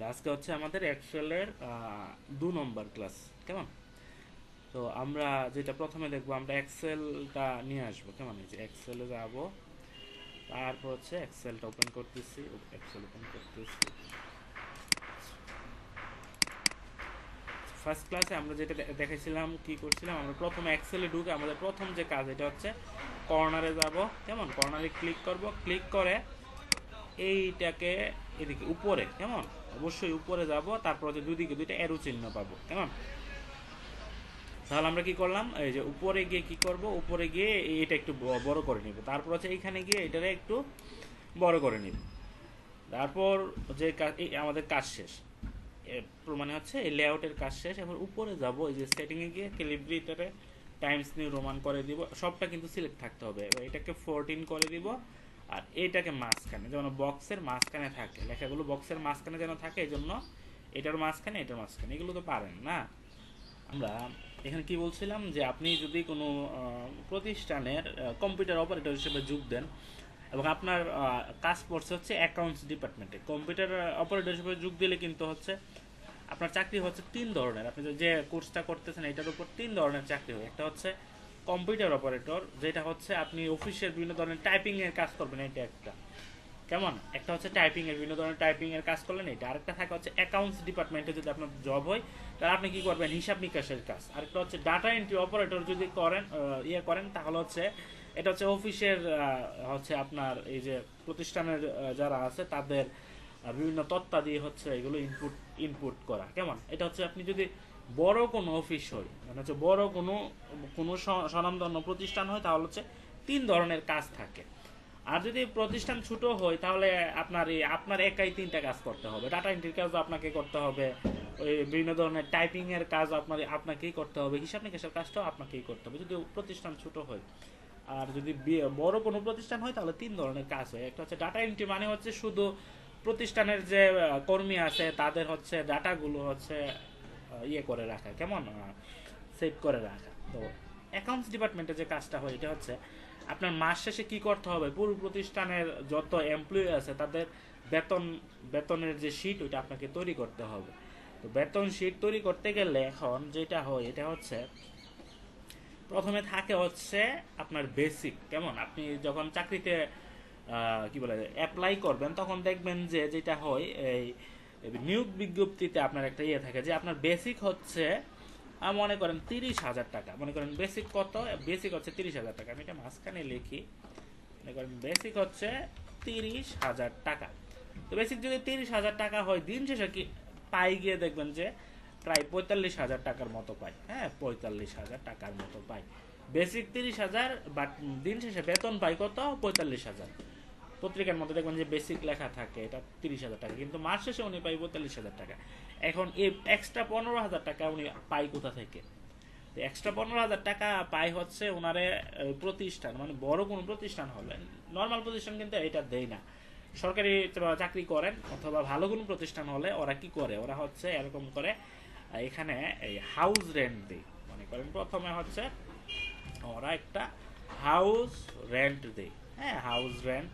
আজকে হচ্ছে আমাদের এক্সেলের 2 নম্বর ক্লাস। কেমন? তো আমরা যেটা প্রথমে দেখবো, আমরা এক্সেলটা নিয়ে আসবো। কেমন? এই যে এক্সেলে যাব, তারপর হচ্ছে এক্সেলটা ওপেন করতেছি, এক্সেল ওপেন করতেছি। ফার্স্ট ক্লাসে আমরা যেটা দেখেছিলাম, কি করছিলাম, আমরা প্রথমে এক্সেলে ঢুকে আমাদের প্রথম যে কাজ, এটা হচ্ছে কর্নারে যাব। কেমন? কর্নারে ক্লিক করব, ক্লিক করে এইটাকে এদিকে উপরে, কেমন, অবশ্যই উপরে যাব, তারপর হচ্ছে দুদিকে দুইটা অ্যারো চিহ্ন পাবো। কেমন? তাহলে আমরা কি করলাম, এই যে উপরে গিয়ে কি করব, উপরে গিয়ে এটা একটু বড় করে নিব, তারপর হচ্ছে এইখানে গিয়ে এটারে একটু বড় করে নিব। তারপর যে আমাদের কাজ শেষ, মানে হচ্ছে এই লেআউটের কাজ শেষ। এখন উপরে যাব, এই যে সেটিংয়ে গিয়ে ক্যালিব্রেটরে টাইমস নিউ রোমান করে দিব। সবটা কিন্তু সিলেক্ট থাকতে হবে। এবার এটাকে 14 করে দিব, আর এটাকে মাঝখানে, যেমন বক্সের মাঝখানে থাকে, লেখাগুলো বক্সের মাঝখানে যেন থাকে, এই জন্য এটার মাঝখানে এটার মাঝখানে, এগুলো তো পারেন না। আমরা এখানে কি বলছিলাম, যে আপনি যদি কোনো প্রতিষ্ঠানের কম্পিউটার অপারেটর হিসেবে যোগ দেন, এবং আপনার কাজ পড়ছে হচ্ছে অ্যাকাউন্টস ডিপার্টমেন্টে, কম্পিউটার অপারেটর হিসেবে যোগ দিলে কিন্তু হচ্ছে আপনার চাকরি হচ্ছে 3 ধরনের। আপনি যে কোর্সটা করতেছেন এটার উপর 3 ধরনের চাকরি হয়। একটা হচ্ছে কম্পিউটার অপারেটর, যেটা হচ্ছে আপনি অফিসের বিভিন্ন ধরনের টাইপিং এর কাজ করবেন, এটা একটা। কেমন? একটা হচ্ছে টাইপিং এর, বিভিন্ন ধরনের টাইপিং এর কাজ করলেন এটা। আরেকটা থাকে হচ্ছে অ্যাকাউন্টস ডিপার্টমেন্টে, যদি আপনার জব হয় তাহলে আপনি কি করবেন, হিসাব নিকাশের কাজ। আরেকটা হচ্ছে ডাটা এন্ট্রি অপারেটর, যদি করেন করেন, তাহলে হচ্ছে এটা হচ্ছে অফিসের, হচ্ছে আপনার এই যে প্রতিষ্ঠানের যারা আছে তাদের বিভিন্ন তথ্যাদি হচ্ছে এগুলো ইনপুট ইনপুট করা। কেমন? এটা হচ্ছে আপনি যদি বড় কোনো অফিস হয়, মানে হচ্ছে বড় কোনো কোনো স্বনামধন্য প্রতিষ্ঠান হয়, তাহলে হচ্ছে 3 ধরনের কাজ থাকে। আর যদি প্রতিষ্ঠান ছোট হয়, তাহলে আপনার একাই 3টা কাজ করতে হবে। ডাটা এন্ট্রির কাজও আপনাকে করতে হবে, ওই বিভিন্ন ধরনের টাইপিং এর কাজ আপনাকেই করতে হবে, হিসাব নিকাশের কাজটাও আপনাকেই করতে হবে, যদি প্রতিষ্ঠান ছোট হয়। আর যদি বড় কোনো প্রতিষ্ঠান হয়, তাহলে 3 ধরনের কাজ হয়। একটা হচ্ছে ডাটা এন্ট্রি, মানে হচ্ছে শুধু প্রতিষ্ঠানের যে কর্মী আছে তাদের হচ্ছে ডাটাগুলো হচ্ছে করে রাখা। কেমন? সেভ করে রাখা। তো অ্যাকাউন্টস ডিপার্টমেন্টে যে কাজটা হয়, এটা হচ্ছে আপনার মাস শেষে কি করতে হবে, পুরো প্রতিষ্ঠানের যত এমপ্লয়ি আছে তাদের বেতন বেতনের যে শিট, ওইটা আপনাকে তৈরি করতে হবে। তো বেতন শিট তৈরি করতে গেলে এখন যেটা হয়, এটা হচ্ছে প্রথমে থাকে হচ্ছে আপনার বেসিক। কেমন? আপনি যখন চাকরিতে কি বলে অ্যাপ্লাই করবেন, তখন দেখবেন যে যেটা হয়, এই নিয়োগ বিজ্ঞপ্তিতে আপনার একটা থাকে যে আপনার বেসিক হচ্ছে মনে করেন 30,000 টাকা। মনে করেন বেসিক কত, বেসিক হচ্ছে 30,000 টাকা। আমি এটা মাঝখানে লিখি, মনে করেন বেসিক হচ্ছে 30,000 টাকা। তো বেসিক যদি 30,000 টাকা হয়, দিন শেষে কি পাই গিয়ে দেখবেন যে প্রায় 45,000 টাকার মতো পাই। হ্যাঁ, 45,000 টাকার মতো পাই। বেসিক 30,000, বাট দিন শেষে বেতন পাই কত, 45,000। পত্রিকার মধ্যে দেখবেন যে বেসিক লেখা থাকে এটা 30,000 টাকা, কিন্তু মাস শেষে উনি পাই 45,000 টাকা। এখন এই এক্সট্রা 15,000 টাকা উনি পাই কোথা থেকে? এক্সট্রা 15,000 টাকা পাই হচ্ছে ওনারে প্রতিষ্ঠান, মানে বড় কোনো প্রতিষ্ঠান হলে, নর্মাল প্রতিষ্ঠান কিন্তু এটা দেয় না। সরকারি চাকরি করেন অথবা ভালো কোনো প্রতিষ্ঠান হলে ওরা কি করে, ওরা হচ্ছে এরকম করে, এখানে এই হাউস রেন্ট দেয়। মনে করেন প্রথমে হচ্ছে ওরা একটা হাউস রেন্ট দেয়। হ্যাঁ, হাউস রেন্ট।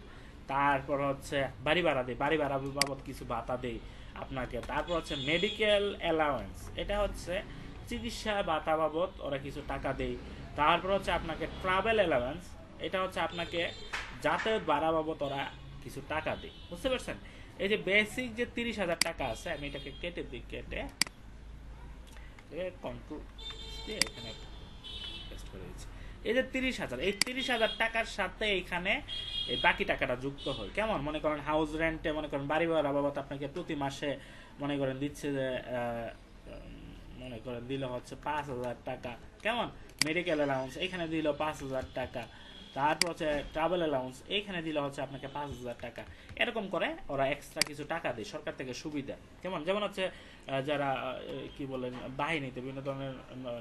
তারপর হচ্ছে বাড়ি ভাড়া দেয়, বাড়ি ভাড়া বাবদ কিছু ভাতা দেয় আপনাকে। তারপর হচ্ছে মেডিকেল অ্যালাউয়েন্স, এটা হচ্ছে চিকিৎসা ভাতা বাবদ ওরা কিছু টাকা দেয়। তারপর হচ্ছে আপনাকে ট্রাভেল অ্যালাউয়েন্স, এটা হচ্ছে আপনাকে যাতায়াত ভাড়া বাবদ ওরা কিছু টাকা দেয়। বুঝতে পারছেন? এই যে বেসিক যে 30,000 টাকা আছে, আমি এটাকে কেটে দিই, কেটে কন্ট্রোল দিয়ে এখানে পেস্ট করে দিচ্ছি। এই যে 30,000, এই 30,000 টাকার সাথে এইখানে এই বাকি টাকাটা যুক্ত হয়। কেমন? মনে করেন হাউস রেন্টে, মনে করেন বাড়ি ভাড়া বাবদ আপনাকে প্রতি মাসে মনে করেন দিচ্ছে যে মনে করেন দিল হচ্ছে 5,000 টাকা। কেমন? মেডিকেল অ্যালাউন্স এখানে দিল 5,000 টাকা। তারপর হচ্ছে ট্রাভেল অ্যালাউন্স এইখানে দিলে হচ্ছে আপনাকে 5,000 টাকা। এরকম করে ওরা এক্সট্রা কিছু টাকা দেয় সরকার থেকে, সুবিধা। কেমন? যেমন হচ্ছে যারা কি বলেন বাহিনীতে বিভিন্ন ধরনের,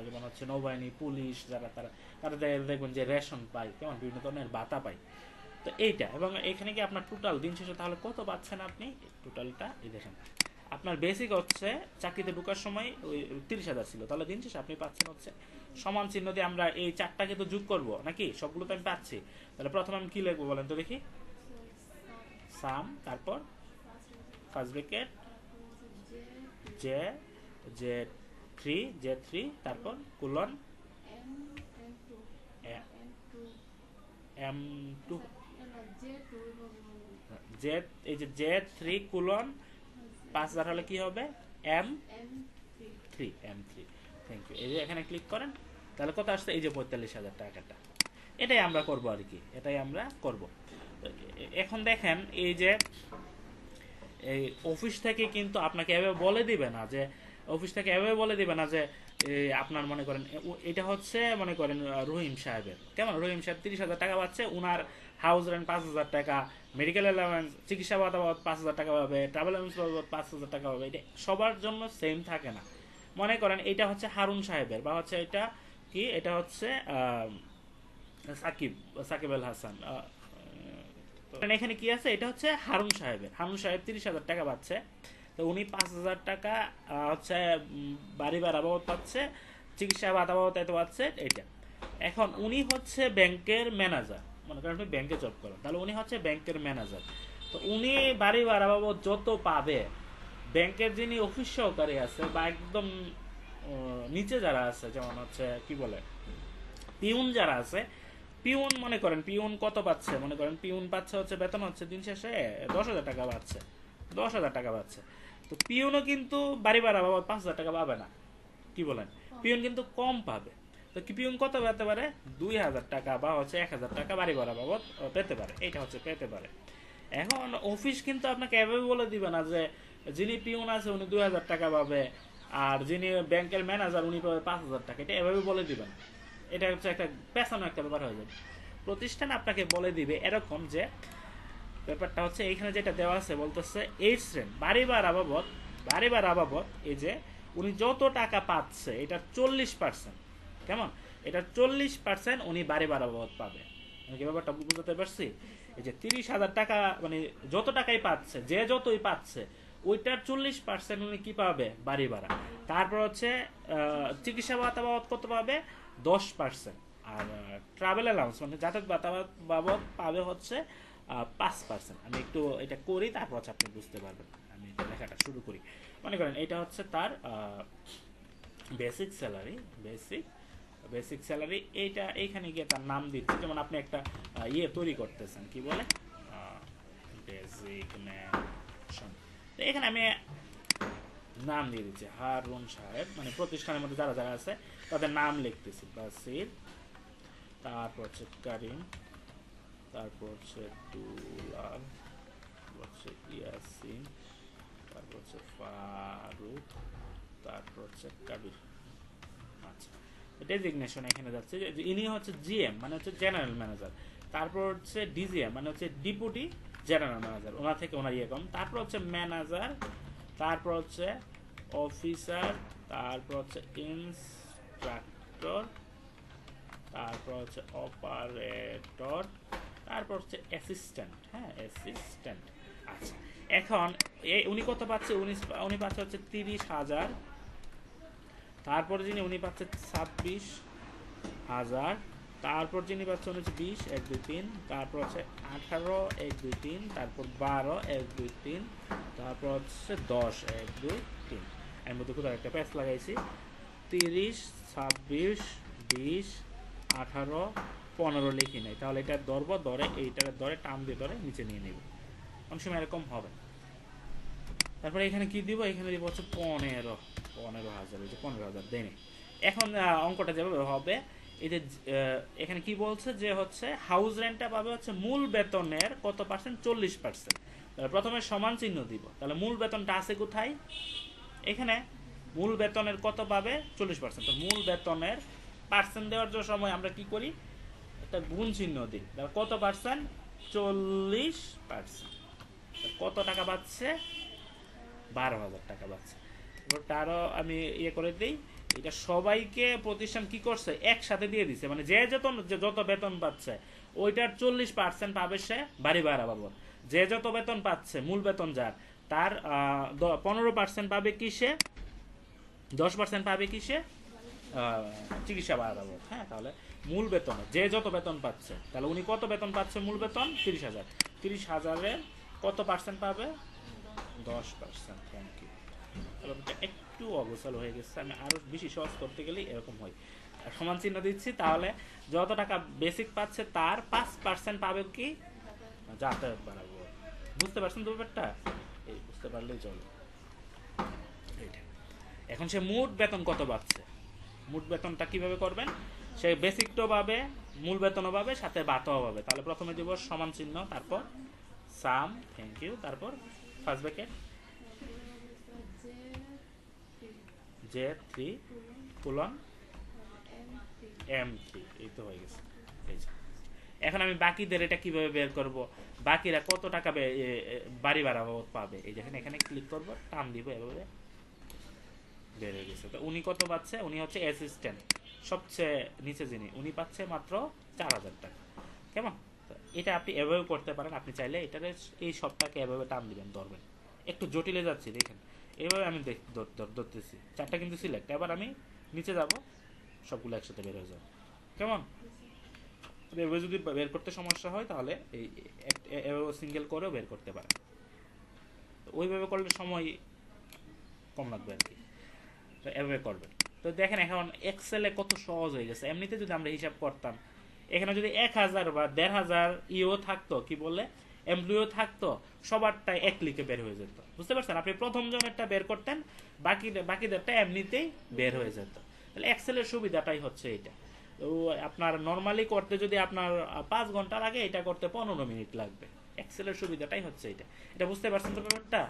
যেমন হচ্ছে নৌবাহিনী, পুলিশ, যারা তারা তারা দেখবেন যে রেশন পায়। কেমন? বিভিন্ন ধরনের ভাতা পায়। তো এইটা, এবং এখানে কি আপনার টোটাল দিন শেষে তাহলে কত পাচ্ছেন আপনি, টোটালটা এই দেখেন। আপনার বেসিক হচ্ছে চাকরিতে ঢোকার সময় ওই 30,000 ছিল, তাহলে দিন শেষে আপনি পাচ্ছেন হচ্ছে সমান চিহ্ন দিয়ে, আমরা এই চারটাকে তো যোগ করব নাকি, সবগুলো তো আমি পাচ্ছি। তাহলে প্রথমে আমি কি লিখবো বলেন তো দেখি, সাম, তারপর first bracket, J J three তারপর কুলন এম টু জে, এই যে জে থ্রি কুলন 5000 হলে কি হবে এম থ্রি। Thank you. এই যে এখানে ক্লিক করেন, তাহলে কত আসছে, এই যে 45,000 টাকাটা। এটাই আমরা করব আর কি, এটাই আমরা করব। এখন দেখেন এই যে এই অফিস থেকে কিন্তু আপনাকে এভাবে বলে দিবে না যে, অফিস থেকে এভাবে বলে দিবে না যে আপনার মনে করেন এটা হচ্ছে মনে করেন রহিম সাহেবের, কেমন রহিম সাহেব 30,000 টাকা পাচ্ছে, উনার হাউস রেন্ট 5,000 টাকা, মেডিকেল অ্যালাউন্স, চিকিৎসা ভাতা বাবদ 5,000 টাকা পাবে, ট্রাভেল অ্যালাউন্স বাবদ 5,000 টাকা পাবে। এটা সবার জন্য সেম থাকে না। মনে করেন এটা হচ্ছে হারুন সাহেবের, বা হচ্ছে এটা কি, এটা হচ্ছে সাকিব আল হাসান, এখানে কি আছে, এটা হচ্ছে হারুন সাহেব 30,000 টাকা পাচ্ছে, তো উনি 5,000 টাকা হচ্ছে বাড়ি ভাড়া বাবদ পাচ্ছে, চিকিৎসা ভাতা বাবদ এত পাচ্ছে এটা। এখন উনি হচ্ছে ব্যাংকের ম্যানেজার, মনে করেন আপনি ব্যাংকে জব করেন, তাহলে উনি হচ্ছে ব্যাংকের ম্যানেজার, তো উনি বাড়ি ভাড়া বাবদ যত পাবে, ব্যাংকের যিনি অফিস সহকারী আছে বা একদম নিচে যারা আছে, যেমন হচ্ছে কি বলে পিউন যারা আছে, পিউন মনে করেন পিউন কত পাচ্ছে, মনে করেন পিউন পাচ্ছে হচ্ছে বেতন হচ্ছে দিন শেষে 10,000 টাকা পাচ্ছে, 10,000 টাকা পাচ্ছে, তো পিউনও কিন্তু বাড়ি ভাড়া বাবদ 5,000 টাকা পাবে না, কি বলেন, পিউন কিন্তু কম পাবে। তো কি পিউন কত পেতে পারে, 2,000 টাকা বা হচ্ছে 1,000 টাকা বাড়ি ভাড়া বাবদ পেতে পারে, এইটা হচ্ছে পেতে পারে। এখন অফিস কিন্তু আপনাকে এভাবে বলে দিবে না যে যিনি পিউন আছে উনি 2,000 টাকা পাবে, আর যিনি ব্যাংকের ম্যানেজার উনি পাবে 5,000 টাকা, এটা এভাবে বলে দিবে না। এটা হচ্ছে একটা পেছানো একটা ব্যাপার হয়ে যাবে। প্রতিষ্ঠান আপনাকে বলে দিবে এরকম যে ব্যাপারটা হচ্ছে এইখানে যেটা দেওয়া আছে বলতেছে এইট শ্রেণ বাড়ি ভাড়া বাবদ এই যে উনি যত টাকা পাচ্ছে এটা 40%, কেমন, এটা 40% উনি বাড়ি ভাড়া বাবদ পাবে। আমি কি ব্যাপারটা বুঝতে পারছি? এই যে 30,000 টাকা মানে যত টাকাই পাচ্ছে, যে যতই পাচ্ছে, ওইটার 40% উনি কি পাবে, বাড়ি ভাড়া। তারপর হচ্ছে চিকিৎসা ভাতা বাবদ কত পাবে, 10%। আর ট্রাভেল অ্যালাউন্স মানে যাতায়াত ভাতা বাবদ পাবে হচ্ছে 5%। আমি একটু এটা করি, তারপর হচ্ছে আপনি বুঝতে পারবেন। আমি এটা লেখাটা শুরু করি। মনে করেন এটা হচ্ছে তার বেসিক স্যালারি। এইটা এইখানে গিয়ে তার নাম দিচ্ছে, যেমন আপনি একটা ইয়ে তৈরি করতেছেন, কি বলে ডেজিগনেশন, তো এখানে আমি নাম দিয়ে দিচ্ছি হারুন সাহেব, মানে প্রতিষ্ঠানের মধ্যে যারা যারা আছে তাদের নাম লিখতেছি, বাসির, তারপর হচ্ছে কারিম, তারপর হচ্ছে দুলাল, হচ্ছে ইয়াসিন, তারপর হচ্ছে ফারুক, তারপর হচ্ছে কাবির। আচ্ছা, ডেজিগনেশন এখানে যাচ্ছে যে ইনি হচ্ছে জিএম মানে হচ্ছে জেনারেল ম্যানেজার, তারপর হচ্ছে ডিজিএম মানে হচ্ছে ডেপুটি জেনারেল ম্যানেজার, ওনার থেকে ওনার ইয়ে কম, তারপর হচ্ছে ম্যানেজার, তারপর হচ্ছে অফিসার, তারপর হচ্ছে ইনস্ট্রাক্টর, তারপর হচ্ছে অপারেটর, তারপর হচ্ছে অ্যাসিস্ট্যান্ট। হ্যাঁ, অ্যাসিস্ট্যান্ট। আচ্ছা, এখন উনি কত পাচ্ছে, উনি পাচ্ছে হচ্ছে 30,000, তারপর যিনি উনি পাচ্ছে 26,000, তারপর যিনি পাচ্ছে উনি হচ্ছে 20, 1, 2, 3, তারপর হচ্ছে 18, 1, 2, 3, তারপর 12, 1, 2, 3, তারপর হচ্ছে 10, 1, 2, 3। এর মধ্যে কোথাও একটা প্যাচ লাগাইছি, 30, 26, 20, 18, 15 লিখি নাই, তাহলে এটা ধরে এইটার ধরে টান দিয়ে ধরে নিচে নিয়ে নেব, অনেক সময় এরকম হবে। তারপরে এখানে কি দিব, এখানে দিব হচ্ছে 15,000, এই যে 15,000 দেয়নি। এখন অঙ্কটা যেভাবে হবে, এই যে এখানে কি বলছে যে হচ্ছে হাউস রেন্টটা পাবে হচ্ছে মূল বেতনের কত পার্সেন্ট, 40%। তাহলে প্রথমে সমান চিহ্ন দিব, তাহলে মূল বেতনটা আছে কোথায়, এখানে মূল বেতনের কত পাবে, 40%। তো মূল বেতনের পার্সেন্ট দেওয়ার জন্য সময় আমরা কি করি, একটা গুণ চিহ্ন দিই, তাহলে কত পার্সেন্ট, 40%। কত টাকা পাচ্ছে, 12,000 টাকা পাচ্ছে। তারও আমি ইয়ে করে দিই, এটা সবাইকে প্রতিষ্ঠান কি করছে, একসাথে দিয়ে দিছে, মানে যে যত বেতন পাচ্ছে ওইটার 40% পাবে সে বাড়ি ভাড়া বাবদ, যে যত বেতন পাচ্ছে মূল বেতন যার, তার 15% পাবে কিসে, 10% পাবে কিসে, চিকিৎসা ভাড়া বাবদ। হ্যাঁ, তাহলে মূল বেতন যে যত বেতন পাচ্ছে, তাহলে উনি কত বেতন পাচ্ছে, মূল বেতন 30,000, 30,000-এর কত পার্সেন্ট পাবে, 10%। Thank you. ব্যাপারটা একটু অগোছালো হয়ে গেছে, আমি আরও বেশি সহজ করতে গেলেই এরকম হয়। আর সমান চিহ্ন দিচ্ছি, তাহলে যত টাকা বেসিক পাচ্ছে তার 5% পাবে কি যাতায়াত বাড়াবো। বুঝতে পারছেন তো ব্যাপারটা? এই বুঝতে পারলেই চলো। এইটা এখন সে মোট বেতন কত পাচ্ছে, মোট বেতনটা কিভাবে করবেন, সে বেসিকটাও পাবে, মূল বেতনও পাবে, সাথে ভাতাও পাবে। তাহলে প্রথমে দিব সমান চিহ্ন, তারপর সাম, থ্যাংক ইউ, তারপর first bracket J3 colon M3, এই তো হয়ে গেছে। এই যে এখন আমি বাকিদের এটা কিভাবে বের করব, বাকিরা কত টাকা বাড়ি ভাড়া বাবদ পাবে, এই দেখেন এখানে ক্লিক করব, টান দিব, এভাবে বের হয়ে গেছে। তো উনি কত পাচ্ছে, উনি হচ্ছে অ্যাসিস্ট্যান্ট, সবচেয়ে নিচে যিনি, উনি পাচ্ছে মাত্র 4000 টাকা। কেমন? তো এটা আপনি এভাবে করতে পারেন, আপনি চাইলে এটারে এই সবটাকে এভাবে টান দিবেন, ধরবেন। একটু জটিলে যাচ্ছি দেখেন, এইভাবে আমি ধরতেছি, চারটা কিন্তু সিলেক্ট। এবার আমি নিচে যাব, সবগুলো একসাথে বের হয়ে যাবে। কেমন? এভাবে যদি বের করতে সমস্যা হয় তাহলে এই এভাবে সিঙ্গেল করেও বের করতে পারেন। ওইভাবে করলে সময় কম লাগবে আর কি। তো এভাবে করবেন। তো দেখেন এখন এক্সেলে কত সহজ হয়ে গেছে। এমনিতে যদি আমরা হিসাব করতাম, এখানে যদি 1000 বা 1500 ইও থাকতো, কি বলে এমপ্লয়িও থাকতো, সবারটাই এক ক্লিকে বের হয়ে যেত। বুঝতে পারছেন? আপনি প্রথম জনেরটা বের করতেন, বাকিদেরটা এমনিতেই বের হয়ে যেত। তাহলে এক্সেলের সুবিধাটাই হচ্ছে এটা। তো আপনার নর্মালি করতে যদি আপনার 5 ঘন্টা লাগে, এটা করতে 15 মিনিট লাগবে। এক্সেলের সুবিধাটাই হচ্ছে এটা। এটা বুঝতে পারছেন তো ব্যাপারটা?